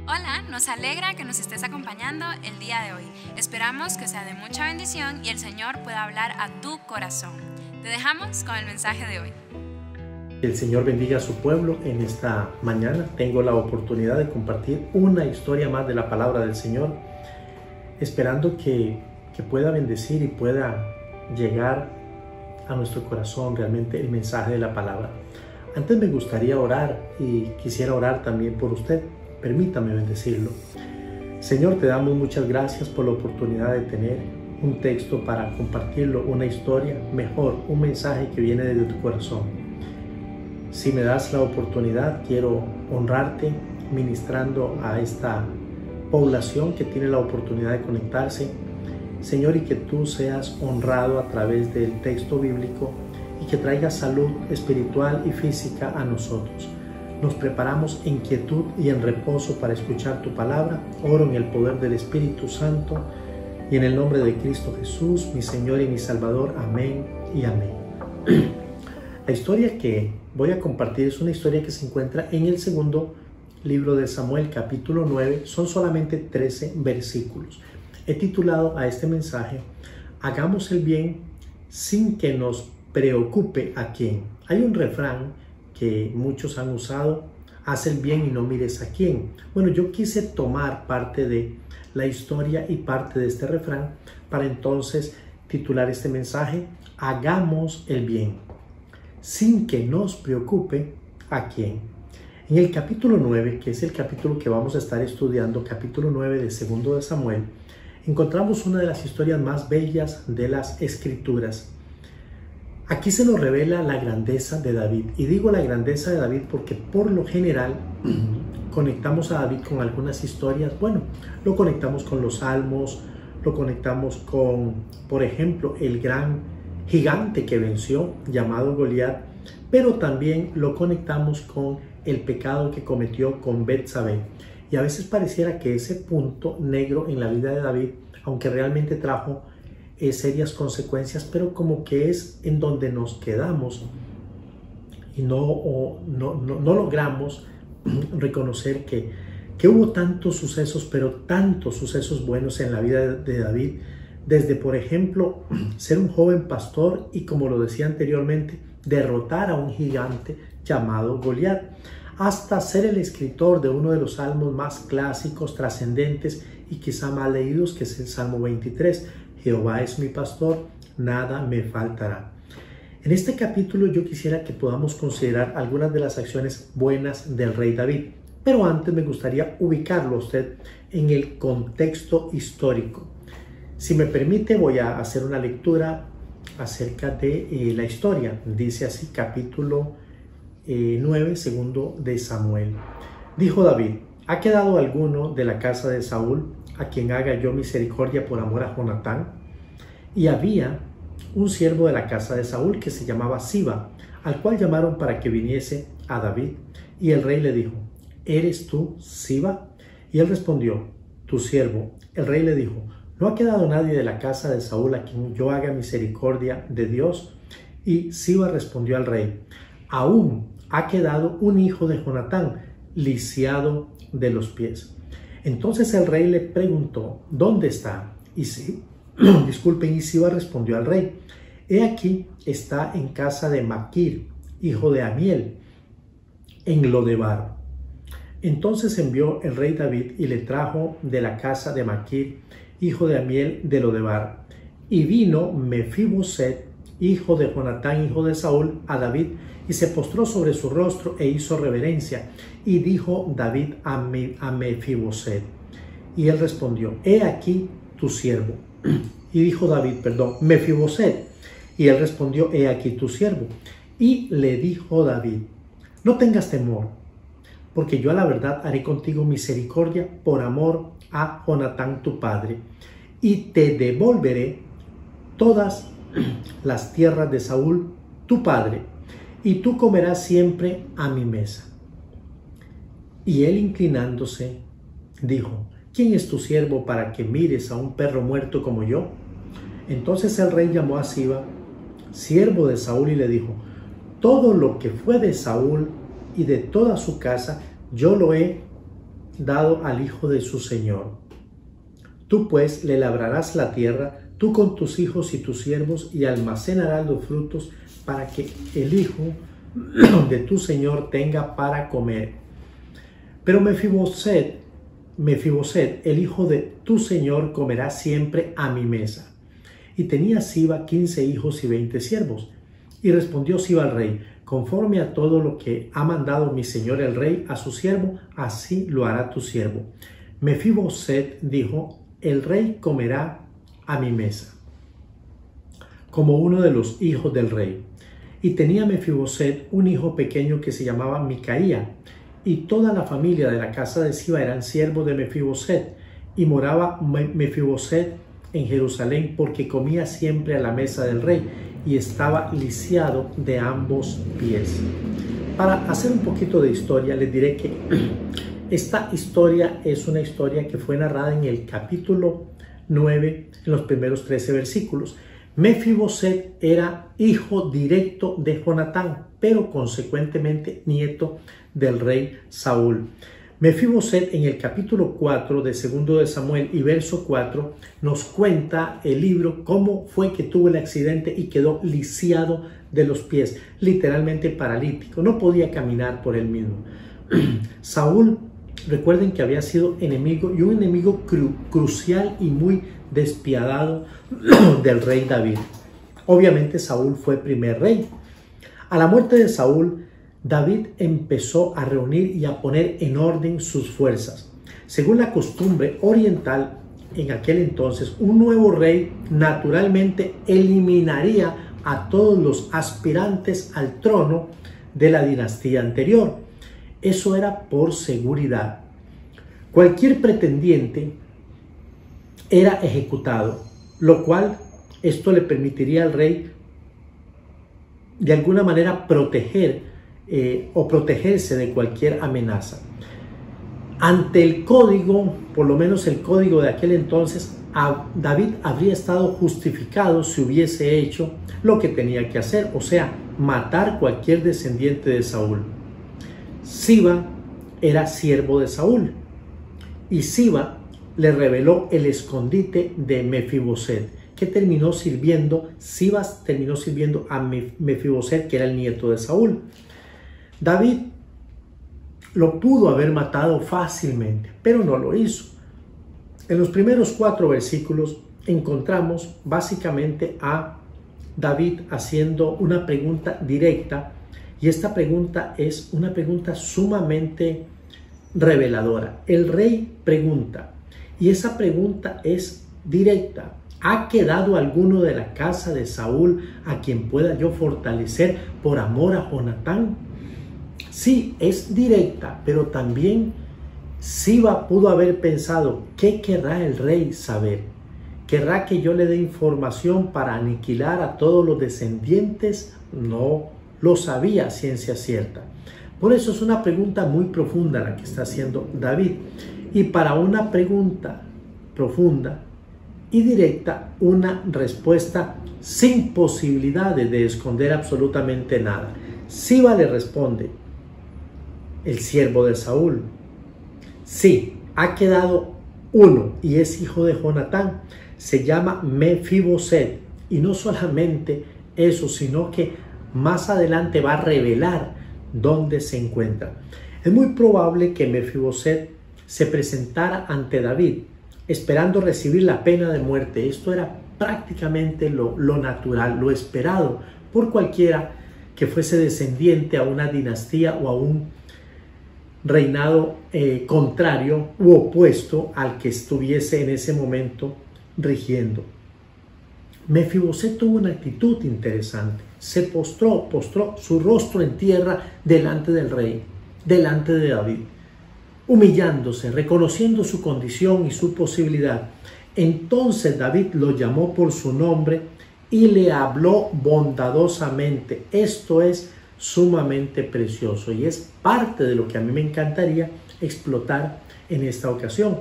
Hola, nos alegra que nos estés acompañando el día de hoy. Esperamos que sea de mucha bendición y el Señor pueda hablar a tu corazón. Te dejamos con el mensaje de hoy. El Señor bendiga a su pueblo en esta mañana. Tengo la oportunidad de compartir una historia más de la palabra del Señor, esperando que pueda bendecir y pueda llegar a nuestro corazón realmente el mensaje de la palabra. Antes me gustaría orar y quisiera orar también por usted. Permítame bendecirlo. Señor, te damos muchas gracias por la oportunidad de tener un texto para compartirlo, una historia, mejor, un mensaje que viene desde tu corazón. Si me das la oportunidad, quiero honrarte ministrando a esta población que tiene la oportunidad de conectarse. Señor, y que tú seas honrado a través del texto bíblico y que traiga salud espiritual y física a nosotros. Nos preparamos en quietud y en reposo para escuchar tu palabra. Oro en el poder del Espíritu Santo y en el nombre de Cristo Jesús, mi Señor y mi Salvador. Amén y amén. La historia que voy a compartir es una historia que se encuentra en el segundo libro de Samuel, capítulo 9. Son solamente 13 versículos. He titulado a este mensaje, Hagamos el bien sin que nos preocupe a quién. Hay un refrán que muchos han usado, haz el bien y no mires a quién. Bueno, yo quise tomar parte de la historia y parte de este refrán para entonces titular este mensaje, Hagamos el bien sin que nos preocupe a quién. En el capítulo 9, que es el capítulo que vamos a estar estudiando, capítulo 9 de segundo de Samuel, encontramos una de las historias más bellas de las Escrituras. Aquí se nos revela la grandeza de David. Y digo la grandeza de David porque por lo general conectamos a David con algunas historias. Bueno, lo conectamos con los salmos, lo conectamos con, por ejemplo, el gran gigante que venció, llamado Goliat, pero también lo conectamos con el pecado que cometió con Betsabé. Y a veces pareciera que ese punto negro en la vida de David, aunque realmente trajo serias consecuencias, pero como que es en donde nos quedamos y no logramos reconocer que hubo tantos sucesos, pero tantos sucesos buenos en la vida de David, desde por ejemplo ser un joven pastor y, como lo decía anteriormente, derrotar a un gigante llamado Goliat, hasta ser el escritor de uno de los salmos más clásicos, trascendentes y quizá más leídos, que es el Salmo 23. Jehová es mi pastor, nada me faltará. En este capítulo yo quisiera que podamos considerar algunas de las acciones buenas del rey David, pero antes me gustaría ubicarlo a usted en el contexto histórico. Si me permite, voy a hacer una lectura acerca de la historia. Dice así, capítulo 9, segundo de Samuel. Dijo David, ¿ha quedado alguno de la casa de Saúl a quien haga yo misericordia por amor a Jonatán? Y había un siervo de la casa de Saúl que se llamaba Siba, al cual llamaron para que viniese a David. Y el rey le dijo, ¿eres tú Siba? Y él respondió, tu siervo. El rey le dijo, ¿no ha quedado nadie de la casa de Saúl a quien yo haga misericordia de Dios? Y Siba respondió al rey, aún ha quedado un hijo de Jonatán, lisiado de los pies. Entonces el rey le preguntó, ¿dónde está? Y Siba respondió al rey, he aquí está en casa de Maquir, hijo de Amiel, en Lodebar. Entonces envió el rey David y le trajo de la casa de Maquir, hijo de Amiel, de Lodebar. Y vino Mefiboset, hijo de Jonatán, hijo de Saúl, a David, y se postró sobre su rostro e hizo reverencia. Y dijo David a Mefiboset, y él respondió, he aquí tu siervo. Y dijo Mefiboset, y él respondió, he aquí tu siervo. Y le dijo David, no tengas temor, porque yo a la verdad haré contigo misericordia por amor a Jonatán tu padre, y te devolveré todas las tierras de Saúl tu padre, y tú comerás siempre a mi mesa. Y él, inclinándose, dijo, ¿quién es tu siervo para que mires a un perro muerto como yo? Entonces el rey llamó a Siba, siervo de Saúl, y le dijo, todo lo que fue de Saúl y de toda su casa, yo lo he dado al hijo de su señor. Tú pues le labrarás la tierra, tú con tus hijos y tus siervos, y almacenarás los frutos para que el hijo de tu señor tenga para comer. Pero Mefiboset, el hijo de tu señor, comerá siempre a mi mesa. Y tenía Siba 15 hijos y 20 siervos. Y respondió Siba al rey: conforme a todo lo que ha mandado mi señor el rey a su siervo, así lo hará tu siervo. Mefiboset dijo: el rey comerá a mi mesa, como uno de los hijos del rey. Y tenía Mefiboset un hijo pequeño que se llamaba Micaía, y toda la familia de la casa de Siba eran siervos de Mefiboset, y moraba Mefiboset en Jerusalén, porque comía siempre a la mesa del rey, y estaba lisiado de ambos pies. Para hacer un poquito de historia, les diré que esta historia es una historia que fue narrada en el capítulo 9, en los primeros 13 versículos. Mefiboset era hijo directo de Jonatán, pero consecuentemente nieto del rey Saúl. Mefiboset, en el capítulo 4 de 2 de Samuel y verso 4, nos cuenta el libro cómo fue que tuvo el accidente y quedó lisiado de los pies, literalmente paralítico, no podía caminar por él mismo. Saúl, recuerden que había sido enemigo, y un enemigo crucial y muy despiadado del rey David. Obviamente Saúl fue primer rey. A la muerte de Saúl, David empezó a reunir y a poner en orden sus fuerzas. Según la costumbre oriental, en aquel entonces, un nuevo rey naturalmente eliminaría a todos los aspirantes al trono de la dinastía anterior. Eso era por seguridad. Cualquier pretendiente era ejecutado, lo cual esto le permitiría al rey de alguna manera protegerse de cualquier amenaza. Ante el código, por lo menos el código de aquel entonces, David habría estado justificado si hubiese hecho lo que tenía que hacer, o sea, matar cualquier descendiente de Saúl. Siba era siervo de Saúl, y Siba le reveló el escondite de Mefiboset, que Siba terminó sirviendo a Mefiboset, que era el nieto de Saúl. David lo pudo haber matado fácilmente, pero no lo hizo. En los primeros 4 versículos encontramos básicamente a David haciendo una pregunta directa, y esta pregunta es una pregunta sumamente reveladora. El rey pregunta, y esa pregunta es directa: ¿ha quedado alguno de la casa de Saúl a quien pueda yo fortalecer por amor a Jonatán? Sí, es directa, pero también Siba pudo haber pensado: ¿qué querrá el rey saber? ¿Querrá que yo le dé información para aniquilar a todos los descendientes? No lo sabía a ciencia cierta. Por eso es una pregunta muy profunda la que está haciendo David. Y para una pregunta profunda y directa, una respuesta sin posibilidades de esconder absolutamente nada. Siba le responde: el siervo de Saúl. Sí, ha quedado uno, y es hijo de Jonatán. Se llama Mefiboset. Y no solamente eso, sino que más adelante va a revelar dónde se encuentra. Es muy probable que Mefiboset se presentara ante David esperando recibir la pena de muerte. Esto era prácticamente lo natural, lo esperado por cualquiera que fuese descendiente a una dinastía o a un reinado contrario u opuesto al que estuviese en ese momento rigiendo. Mefiboset tuvo una actitud interesante. Se postró su rostro en tierra delante del rey, delante de David, humillándose, reconociendo su condición y su posibilidad. Entonces David lo llamó por su nombre y le habló bondadosamente. Esto es sumamente precioso y es parte de lo que a mí me encantaría explotar en esta ocasión,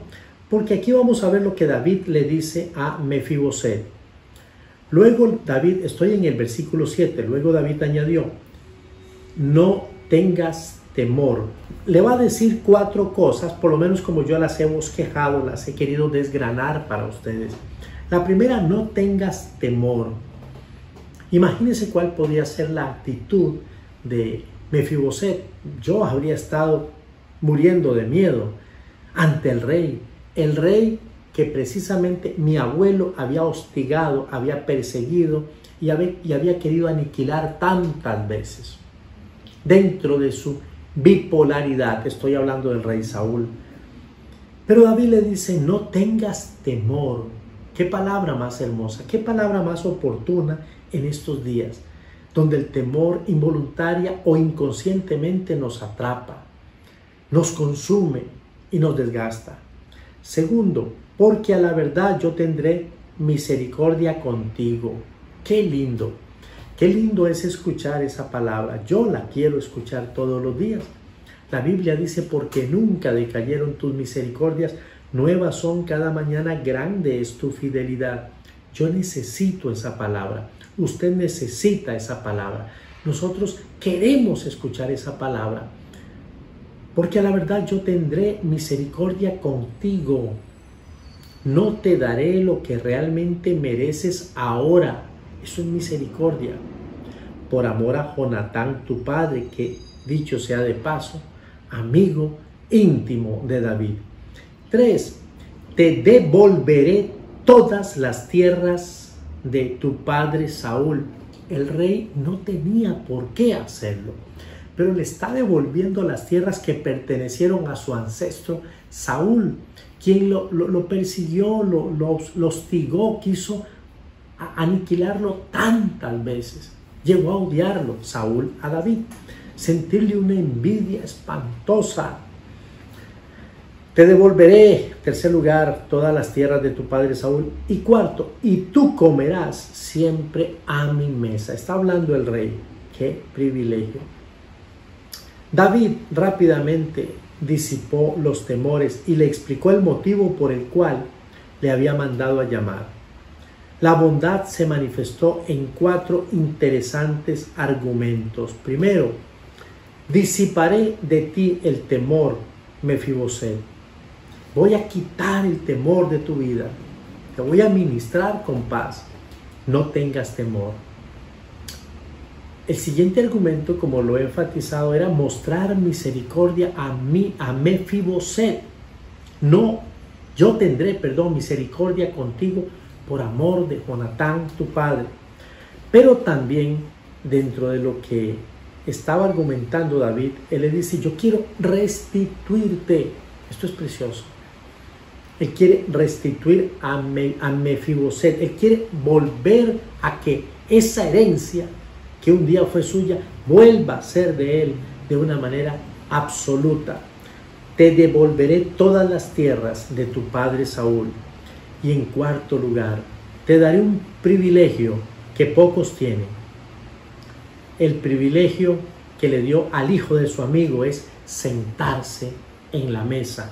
porque aquí vamos a ver lo que David le dice a Mefiboset. Luego David, estoy en el versículo 7, luego David añadió: no tengas temor. Le va a decir 4 cosas, por lo menos como yo las he bosquejado, las he querido desgranar para ustedes. La primera, no tengas temor. Imagínense cuál podría ser la actitud de Mefiboset. Yo habría estado muriendo de miedo ante el rey que precisamente mi abuelo había hostigado, había perseguido y había querido aniquilar tantas veces. Dentro de su bipolaridad, estoy hablando del rey Saúl. Pero David le dice, no tengas temor. Qué palabra más hermosa, qué palabra más oportuna en estos días, donde el temor involuntaria o inconscientemente nos atrapa, nos consume y nos desgasta. Segundo, porque a la verdad yo tendré misericordia contigo. Qué lindo es escuchar esa palabra. Yo la quiero escuchar todos los días. La Biblia dice, porque nunca decayeron tus misericordias, nuevas son cada mañana, grande es tu fidelidad. Yo necesito esa palabra. Usted necesita esa palabra. Nosotros queremos escuchar esa palabra. Porque a la verdad yo tendré misericordia contigo. No te daré lo que realmente mereces ahora. Eso es misericordia. Por amor a Jonatán, tu padre, que dicho sea de paso, amigo íntimo de David. 3. Te devolveré todas las tierras de tu padre Saúl. El rey no tenía por qué hacerlo, pero le está devolviendo las tierras que pertenecieron a su ancestro Saúl, quien lo persiguió, lo hostigó, quiso aniquilarlo tantas veces. Llegó a odiarlo, Saúl, a David, sentirle una envidia espantosa. Te devolveré, tercer lugar, todas las tierras de tu padre Saúl. Y cuarto, y tú comerás siempre a mi mesa. Está hablando el rey. Qué privilegio. David rápidamente disipó los temores y le explicó el motivo por el cual le había mandado a llamar. La bondad se manifestó en 4 interesantes argumentos. Primero, disiparé de ti el temor, Mefiboset. Voy a quitar el temor de tu vida. Te voy a ministrar con paz. No tengas temor. El siguiente argumento, como lo he enfatizado, era mostrar misericordia a Mefiboset. Yo tendré, misericordia contigo por amor de Jonatán, tu padre. Pero también, dentro de lo que estaba argumentando David, él le dice, yo quiero restituirte. Esto es precioso. Él quiere restituir a Mefiboset. Él quiere volver a que esa herencia que un día fue suya, vuelva a ser de él de una manera absoluta. Te devolveré todas las tierras de tu padre Saúl. Y en cuarto lugar, te daré un privilegio que pocos tienen. El privilegio que le dio al hijo de su amigo es sentarse en la mesa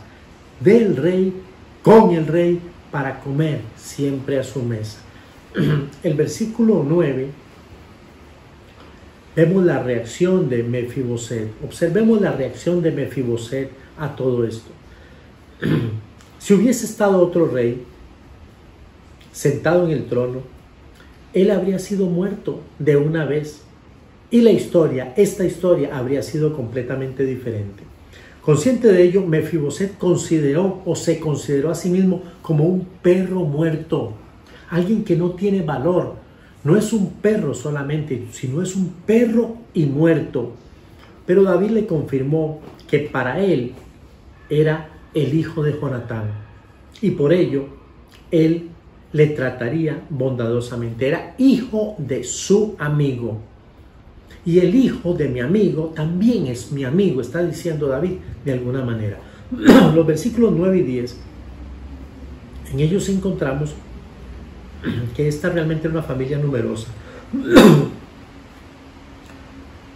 del rey, con el rey, para comer siempre a su mesa. El versículo 9, vemos la reacción de Mefiboset. Observemos la reacción de Mefiboset a todo esto. Si hubiese estado otro rey sentado en el trono, él habría sido muerto de una vez. Y esta historia habría sido completamente diferente. Consciente de ello, Mefiboset se consideró a sí mismo como un perro muerto. Alguien que no tiene valor. No es un perro solamente, sino es un perro y muerto. Pero David le confirmó que para él era el hijo de Jonatán. Y por ello, él le trataría bondadosamente. Era hijo de su amigo. Y el hijo de mi amigo también es mi amigo, está diciendo David de alguna manera. Los versículos 9 y 10, en ellos encontramos que esta realmente era una familia numerosa.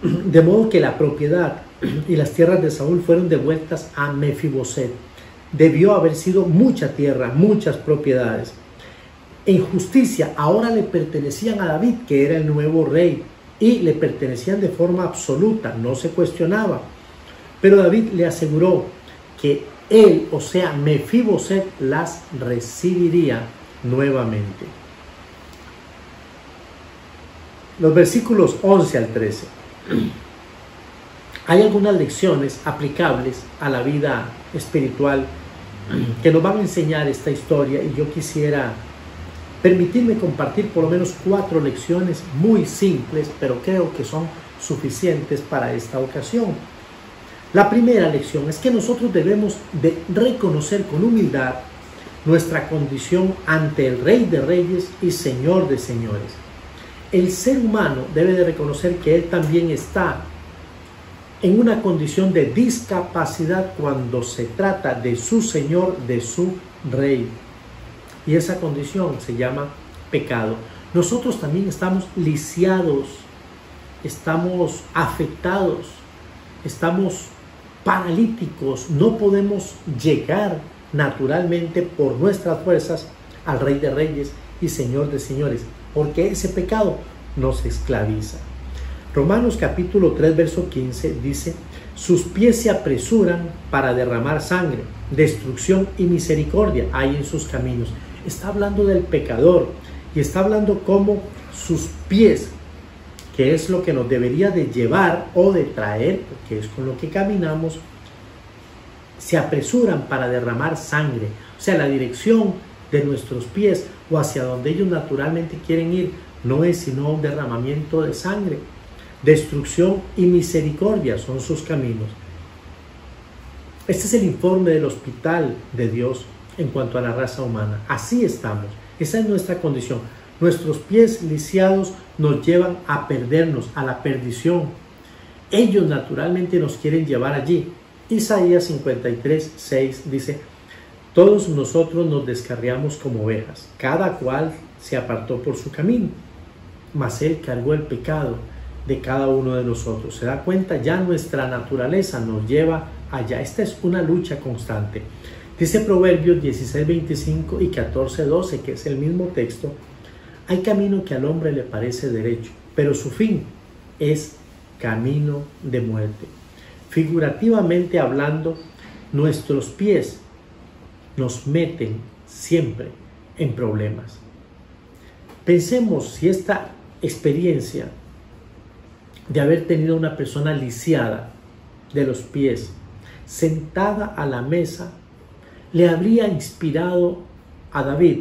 De modo que la propiedad y las tierras de Saúl fueron devueltas a Mefiboset. Debió haber sido mucha tierra, muchas propiedades. En justicia ahora le pertenecían a David, que era el nuevo rey, y le pertenecían de forma absoluta, no se cuestionaba. Pero David le aseguró que él, o sea, Mefiboset, las recibiría nuevamente. Los versículos 11 al 13. Hay algunas lecciones aplicables a la vida espiritual que nos van a enseñar esta historia, y yo quisiera permitirme compartir por lo menos 4 lecciones muy simples, pero creo que son suficientes para esta ocasión. La primera lección es que nosotros debemos de reconocer con humildad nuestra condición ante el Rey de Reyes y Señor de Señores. El ser humano debe de reconocer que él también está en una condición de discapacidad cuando se trata de su Señor, de su Rey. Y esa condición se llama pecado. Nosotros también estamos lisiados, estamos afectados, estamos paralíticos, no podemos llegar naturalmente por nuestras fuerzas al Rey de Reyes y Señor de Señores, porque ese pecado nos esclaviza. Romanos capítulo 3, verso 15 dice: sus pies se apresuran para derramar sangre, destrucción y misericordia hay en sus caminos. Está hablando del pecador y está hablando cómo sus pies, que es lo que nos debería de llevar o de traer, porque es con lo que caminamos, se apresuran para derramar sangre. O sea, la dirección de nuestros pies o hacia donde ellos naturalmente quieren ir no es sino un derramamiento de sangre. Destrucción y misericordia son sus caminos. Este es el informe del hospital de Dios en cuanto a la raza humana. Así estamos. Esa es nuestra condición. Nuestros pies lisiados nos llevan a perdernos, a la perdición. Ellos naturalmente nos quieren llevar allí. Isaías 53, 6 dice: todos nosotros nos descarriamos como ovejas, cada cual se apartó por su camino, mas Él cargó el pecado de cada uno de nosotros. ¿Se da cuenta? Ya nuestra naturaleza nos lleva allá. Esta es una lucha constante. Dice Proverbios 16, 25 y 14, 12, que es el mismo texto: hay camino que al hombre le parece derecho, pero su fin es camino de muerte. Figurativamente hablando, nuestros pies nos meten siempre en problemas. Pensemos si esta experiencia de haber tenido una persona lisiada de los pies sentada a la mesa le habría inspirado a David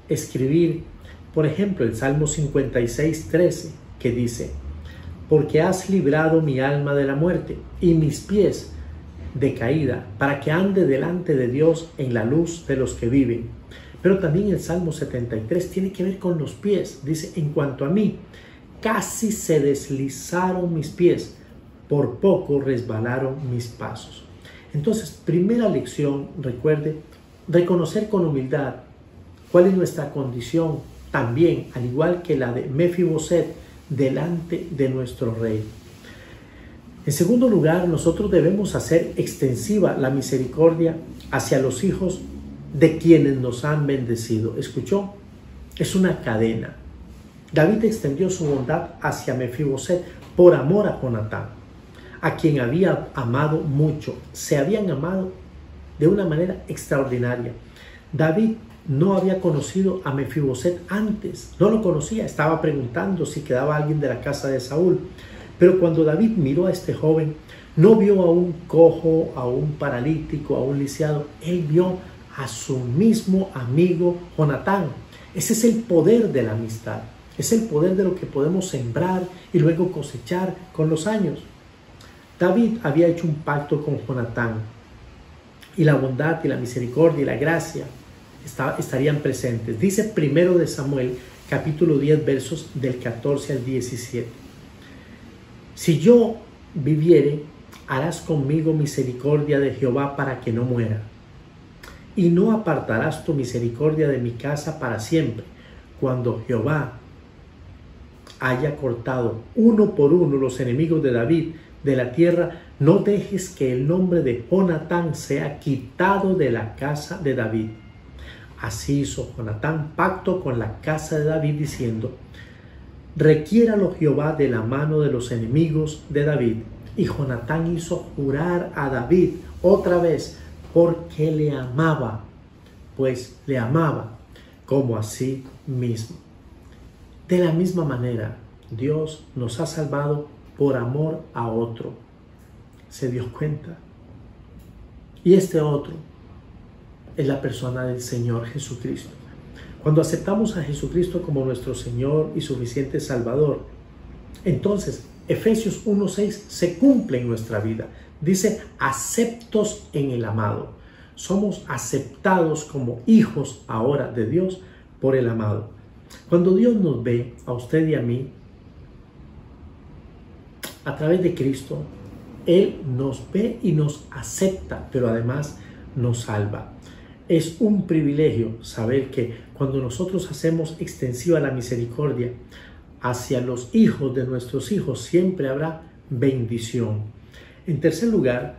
escribir, por ejemplo, el Salmo 56, 13, que dice: porque has librado mi alma de la muerte y mis pies de caída, para que ande delante de Dios en la luz de los que viven. Pero también el Salmo 73 tiene que ver con los pies. Dice: en cuanto a mí, casi se deslizaron mis pies, por poco resbalaron mis pasos. Entonces, primera lección, recuerde, reconocer con humildad cuál es nuestra condición, también, al igual que la de Mefiboset, delante de nuestro Rey. En segundo lugar, nosotros debemos hacer extensiva la misericordia hacia los hijos de quienes nos han bendecido. ¿Escuchó? Es una cadena. David extendió su bondad hacia Mefiboset por amor a Jonatán, a quien había amado mucho. Se habían amado de una manera extraordinaria. David no había conocido a Mefiboset antes, no lo conocía, estaba preguntando si quedaba alguien de la casa de Saúl. Pero cuando David miró a este joven, no vio a un cojo, a un paralítico, a un lisiado. Él vio a su mismo amigo Jonatán. Ese es el poder de la amistad. Es el poder de lo que podemos sembrar y luego cosechar con los años. David había hecho un pacto con Jonatán, y la bondad y la misericordia y la gracia estarían presentes. Dice primero de Samuel, capítulo 10, versos del 14 al 17. Si yo viviere, harás conmigo misericordia de Jehová para que no muera, y no apartarás tu misericordia de mi casa para siempre. Cuando Jehová haya cortado uno por uno los enemigos de David de la tierra, no dejes que el nombre de Jonatán sea quitado de la casa de David. Así hizo Jonatán pacto con la casa de David, diciendo: requiéralo Jehová de la mano de los enemigos de David, Y Jonatán hizo jurar a David otra vez porque le amaba, pues le amaba como a sí mismo. De la misma manera, Dios nos ha salvado por amor a otro. ¿Se dio cuenta? Y este otro es la persona del Señor Jesucristo. Cuando aceptamos a Jesucristo como nuestro Señor y suficiente Salvador, entonces Efesios 1:6 se cumple en nuestra vida. Dice, aceptos en el amado. Somos aceptados como hijos ahora de Dios por el amado. Cuando Dios nos ve, a usted y a mí, a través de Cristo, Él nos ve y nos acepta, pero además nos salva. Es un privilegio saber que cuando nosotros hacemos extensiva la misericordia hacia los hijos de nuestros hijos, siempre habrá bendición. En tercer lugar,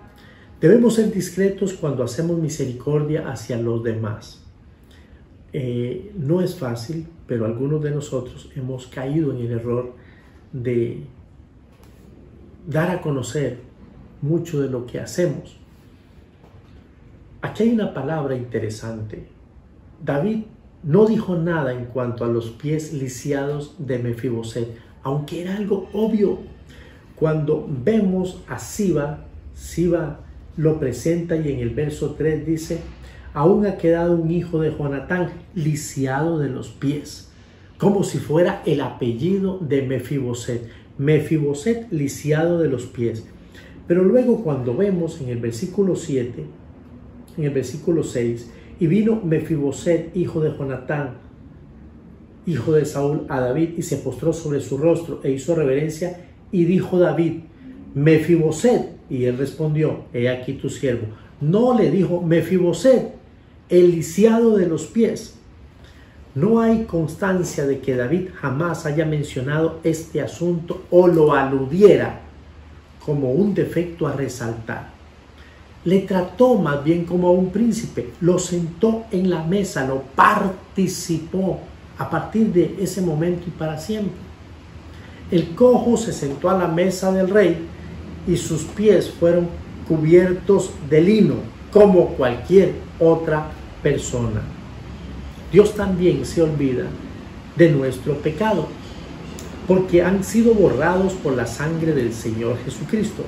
debemos ser discretos cuando hacemos misericordia hacia los demás. No es fácil, pero algunos de nosotros hemos caído en el error de dar a conocer mucho de lo que hacemos. Aquí hay una palabra interesante. David no dijo nada en cuanto a los pies lisiados de Mefiboset, aunque era algo obvio. Cuando vemos a Siba lo presenta y en el verso 3 dice, aún ha quedado un hijo de Jonatán lisiado de los pies, como si fuera el apellido de Mefiboset. Mefiboset lisiado de los pies. Pero luego cuando vemos en el versículo 7, en el versículo 6, y vino Mefiboset, hijo de Jonatán, hijo de Saúl, a David, y se postró sobre su rostro, e hizo reverencia, y dijo David, Mefiboset, y él respondió, he aquí tu siervo. No le dijo Mefiboset, el lisiado de los pies. No hay constancia de que David jamás haya mencionado este asunto o lo aludiera como un defecto a resaltar. Le trató más bien como a un príncipe, lo sentó en la mesa, lo participó a partir de ese momento y para siempre. El cojo se sentó a la mesa del rey y sus pies fueron cubiertos de lino, como cualquier otra persona. Dios también se olvida de nuestro pecado, porque han sido borrados por la sangre del Señor Jesucristo.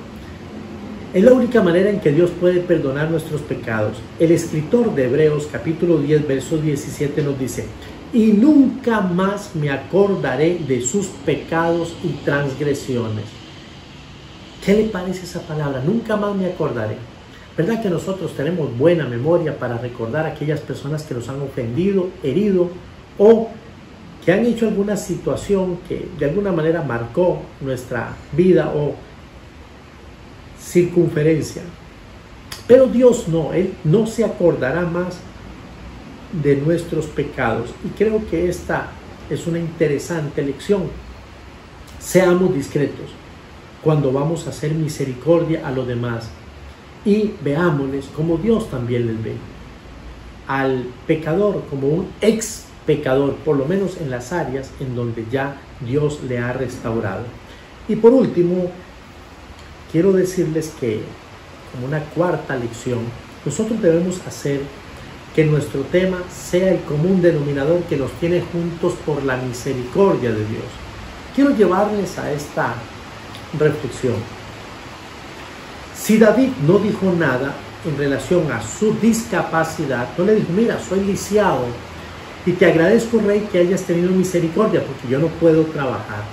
Es la única manera en que Dios puede perdonar nuestros pecados. El escritor de Hebreos capítulo 10, verso 17 nos dice, y nunca más me acordaré de sus pecados y transgresiones. ¿Qué le parece esa palabra? Nunca más me acordaré. ¿Verdad que nosotros tenemos buena memoria para recordar a aquellas personas que nos han ofendido, herido o que han hecho alguna situación que de alguna manera marcó nuestra vida o circunferencia? Pero Dios no, Él no se acordará más de nuestros pecados. Y creo que esta es una interesante lección. Seamos discretos cuando vamos a hacer misericordia a los demás y veámosles como Dios también les ve. Al pecador como un ex pecador, por lo menos en las áreas en donde ya Dios le ha restaurado. Y por último, quiero decirles que, como una cuarta lección, nosotros debemos hacer que nuestro tema sea el común denominador que nos tiene juntos por la misericordia de Dios. Quiero llevarles a esta reflexión. Si David no dijo nada en relación a su discapacidad, no le dijo, mira, soy lisiado y te agradezco, rey, que hayas tenido misericordia porque yo no puedo trabajar,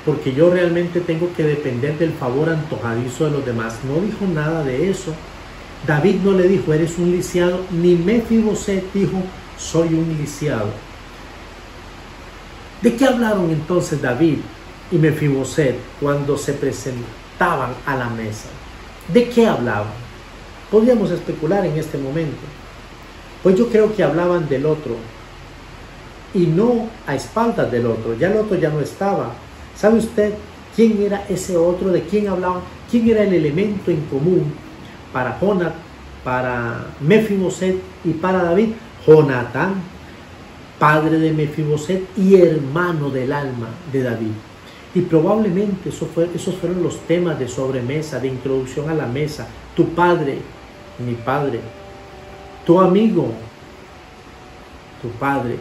porque yo realmente tengo que depender del favor antojadizo de los demás. No dijo nada de eso. David no le dijo, eres un lisiado, ni Mefiboset dijo, soy un lisiado. ¿De qué hablaron entonces David y Mefiboset cuando se presentaban a la mesa? ¿De qué hablaban? Podríamos especular en este momento. Pues yo creo que hablaban del otro y no a espaldas del otro. Ya el otro ya no estaba. ¿Sabe usted quién era ese otro? ¿De quién hablaban? ¿Quién era el elemento en común para Jonatán, para Mefiboset y para David? Jonatán, padre de Mefiboset y hermano del alma de David. Y probablemente esos fueron los temas de sobremesa, de introducción a la mesa. Tu padre, mi padre, tu amigo, tu padre.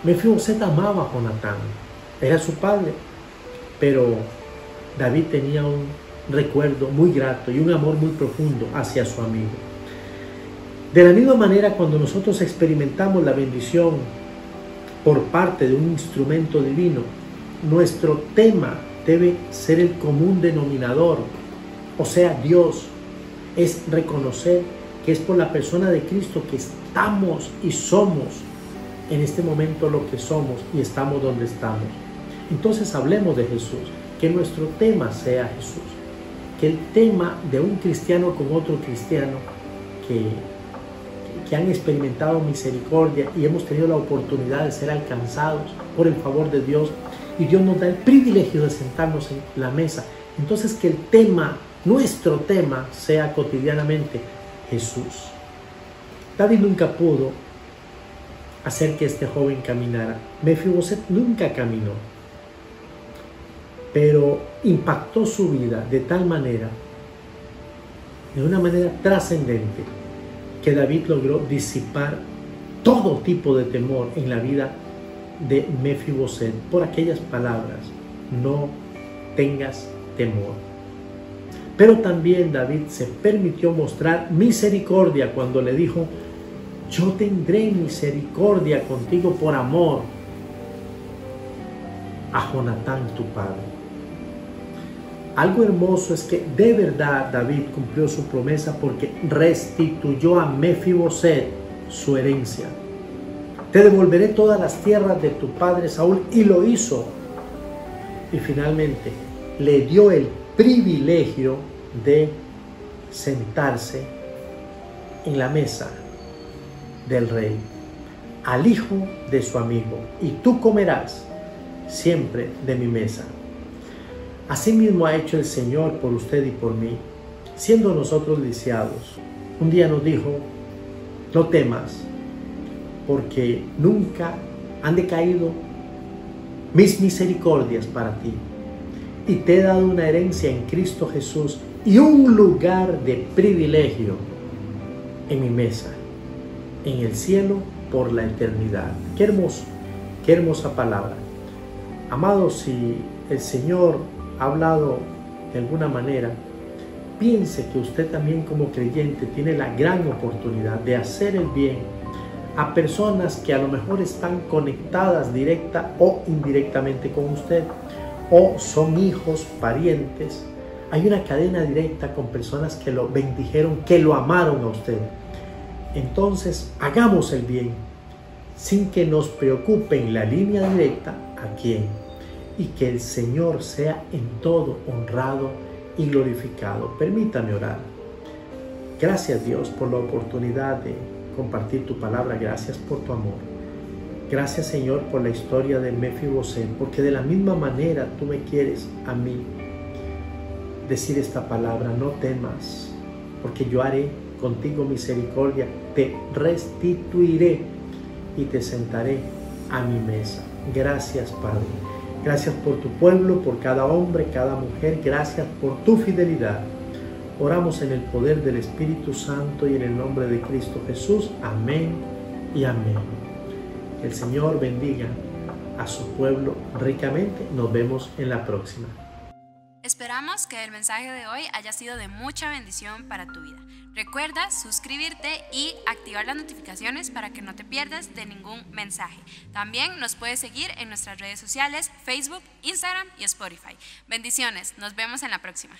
Mefiboset amaba a Jonatán, era su padre, pero David tenía un recuerdo muy grato y un amor muy profundo hacia su amigo. De la misma manera, cuando nosotros experimentamos la bendición por parte de un instrumento divino, nuestro tema debe ser el común denominador, o sea, Dios. Es reconocer que es por la persona de Cristo que estamos y somos en este momento lo que somos y estamos donde estamos. Entonces hablemos de Jesús, que nuestro tema sea Jesús, que el tema de un cristiano con otro cristiano que han experimentado misericordia y hemos tenido la oportunidad de ser alcanzados por el favor de Dios, y Dios nos da el privilegio de sentarnos en la mesa. Entonces que el tema, nuestro tema, sea cotidianamente Jesús. David nunca pudo hacer que este joven caminara. Mefiboset nunca caminó, pero impactó su vida de tal manera, de una manera trascendente, que David logró disipar todo tipo de temor en la vida de Mefiboset por aquellas palabras: no tengas temor. Pero también David se permitió mostrar misericordia cuando le dijo: yo tendré misericordia contigo por amor a Jonatán tu padre. Algo hermoso es que de verdad David cumplió su promesa, porque restituyó a Mefiboset su herencia. Te devolveré todas las tierras de tu padre Saúl, y lo hizo. Y finalmente le dio el privilegio de sentarse en la mesa del rey, al hijo de su amigo: y tú comerás siempre de mi mesa. Asimismo ha hecho el Señor por usted y por mí, siendo nosotros lisiados. Un día nos dijo: no temas, porque nunca han decaído mis misericordias para ti, y te he dado una herencia en Cristo Jesús y un lugar de privilegio en mi mesa, en el cielo por la eternidad. Qué hermoso, qué hermosa palabra. Amados, si el Señor ha hablado de alguna manera, piense que usted también como creyente tiene la gran oportunidad de hacer el bien a personas que a lo mejor están conectadas directa o indirectamente con usted, o son hijos, parientes. Hay una cadena directa con personas que lo bendijeron, que lo amaron a usted. Entonces, hagamos el bien sin que nos preocupe en la línea directa a quién, y que el Señor sea en todo honrado y glorificado. Permítame orar. Gracias, Dios, por la oportunidad de compartir tu palabra. Gracias por tu amor. Gracias, Señor, por la historia de Mefiboset, porque de la misma manera tú me quieres a mí decir esta palabra: no temas, porque yo haré contigo misericordia, te restituiré y te sentaré a mi mesa. Gracias, Padre. Gracias por tu pueblo, por cada hombre, cada mujer. Gracias por tu fidelidad. Oramos en el poder del Espíritu Santo y en el nombre de Cristo Jesús. Amén y amén. Que el Señor bendiga a su pueblo ricamente. Nos vemos en la próxima. Esperamos que el mensaje de hoy haya sido de mucha bendición para tu vida. Recuerda suscribirte y activar las notificaciones para que no te pierdas de ningún mensaje. También nos puedes seguir en nuestras redes sociales, Facebook, Instagram y Spotify. Bendiciones, nos vemos en la próxima.